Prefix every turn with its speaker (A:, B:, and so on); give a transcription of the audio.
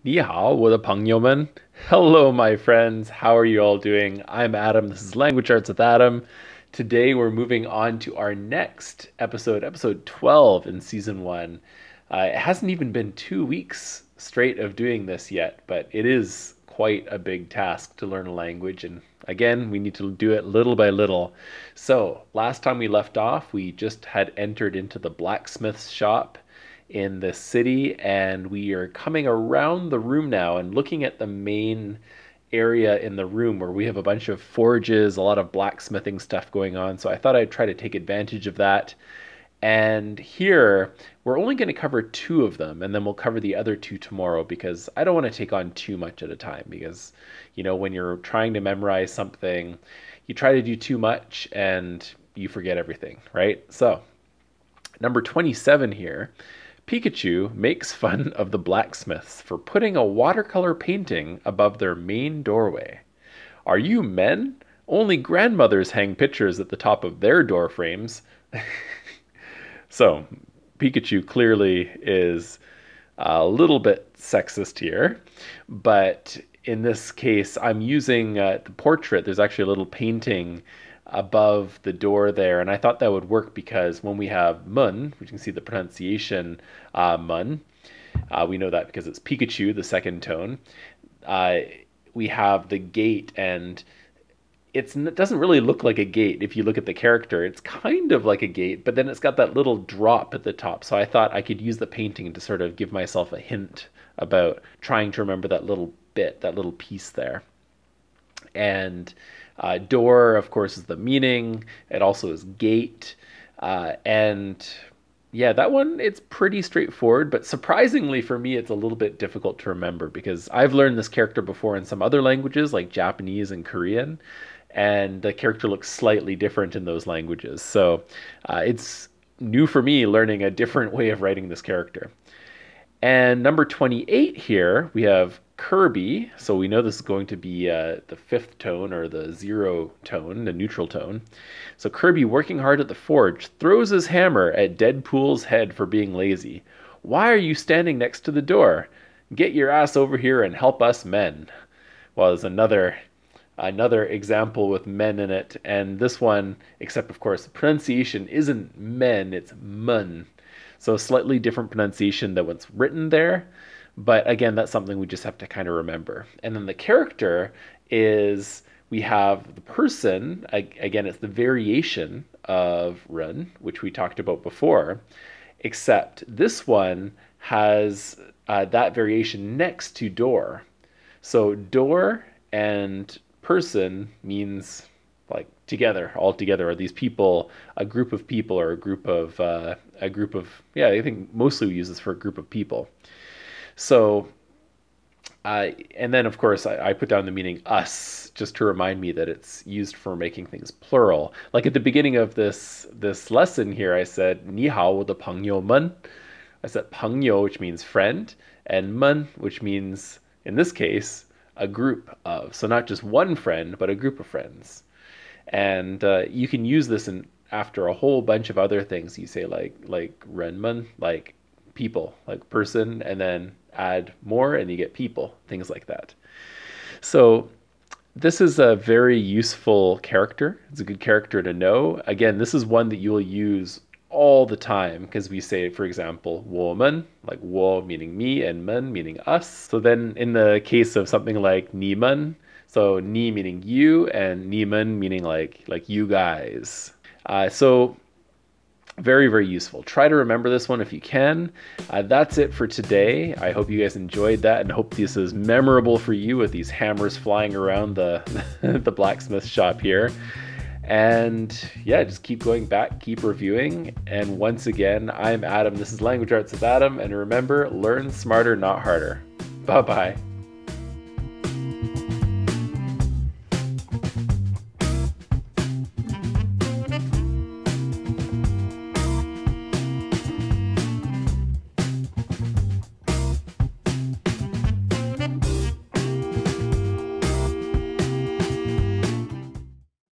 A: 你好，我的朋友们. Hello, my friends. How are you all doing? I'm Adam. This is Language Arts with Adam. Today we're moving on to our next episode, episode 12 in season one. It hasn't even been 2 weeks straight of doing this yet, but it is quite a big task to learn a language. And again, we need to do it little by little. So, last time we left off, we just had entered into the blacksmith's shop in the city, and we are coming around the room now and looking at the main area in the room where we have a bunch of forges, a lot of blacksmithing stuff going on. So I thought I'd try to take advantage of that. And here, we're only going to cover two of them, and then we'll cover the other two tomorrow because I don't want to take on too much at a time. Because, when you're trying to memorize something, you try to do too much and you forget everything, right? So, number 27 here. Pikachu makes fun of the blacksmiths for putting a watercolor painting above their main doorway. Are you men? Only grandmothers hang pictures at the top of their door frames. So, Pikachu clearly is a little bit sexist here, but in this case, I'm using the portrait. There's actually a little painting above the door there, and I thought that would work because when we have mun, we can see the pronunciation mun. We know that because it's Pikachu, the second tone. Uh, we have the gate, and it doesn't really look like a gate if you look at the character. It's kind of like a gate, but then it's got that little drop at the top. So I thought I could use the painting to sort of give myself a hint about trying to remember that little bit, that little piece there. And door, of course, is the meaning. It also is gate. And yeah, that one, it's pretty straightforward, but surprisingly for me, it's a little bit difficult to remember because I've learned this character before in some other languages like Japanese and Korean, and the character looks slightly different in those languages. So it's new for me learning a different way of writing this character. And number 28 here, we have Kirby. So we know this is going to be the fifth tone or the zero tone, the neutral tone. So Kirby, working hard at the forge, throws his hammer at Deadpool's head for being lazy. Why are you standing next to the door? Get your ass over here and help us men. Well, there's another example with men in it, and this one, except of course the pronunciation isn't men, it's mun. So slightly different pronunciation than what's written there. But again, that's something we just have to kind of remember. And then the character is, we have the person, again, it's the variation of run, which we talked about before, except this one has that variation next to door. So door and person means like together, all together. Are these people a group of people or a group of, yeah, I think mostly we use this for a group of people. So and then of course I put down the meaning us just to remind me that it's used for making things plural. Like at the beginning of this lesson here, I said ni hao, 我的朋友们. I said 朋友, which means friend, and 们, which means in this case a group of. So not just one friend, but a group of friends. And you can use this in after a whole bunch of other things. You say like renman, like people, like person, and then add more and you get people, things like that. So this is a very useful character. It's a good character to know. Again, this is one that you will use all the time because we say, for example, 我们, like 我 meaning me and 们 meaning us. So then in the case of something like 你们, so ni meaning you and 你们 meaning like you guys. So very, very useful. Try to remember this one if you can. That's it for today. I hope you guys enjoyed that and hope this is memorable for you with these hammers flying around the, the blacksmith shop here. And yeah, just keep going back, keep reviewing. And once again, I'm Adam. This is Language Arts with Adam. And remember, learn smarter, not harder. Bye-bye.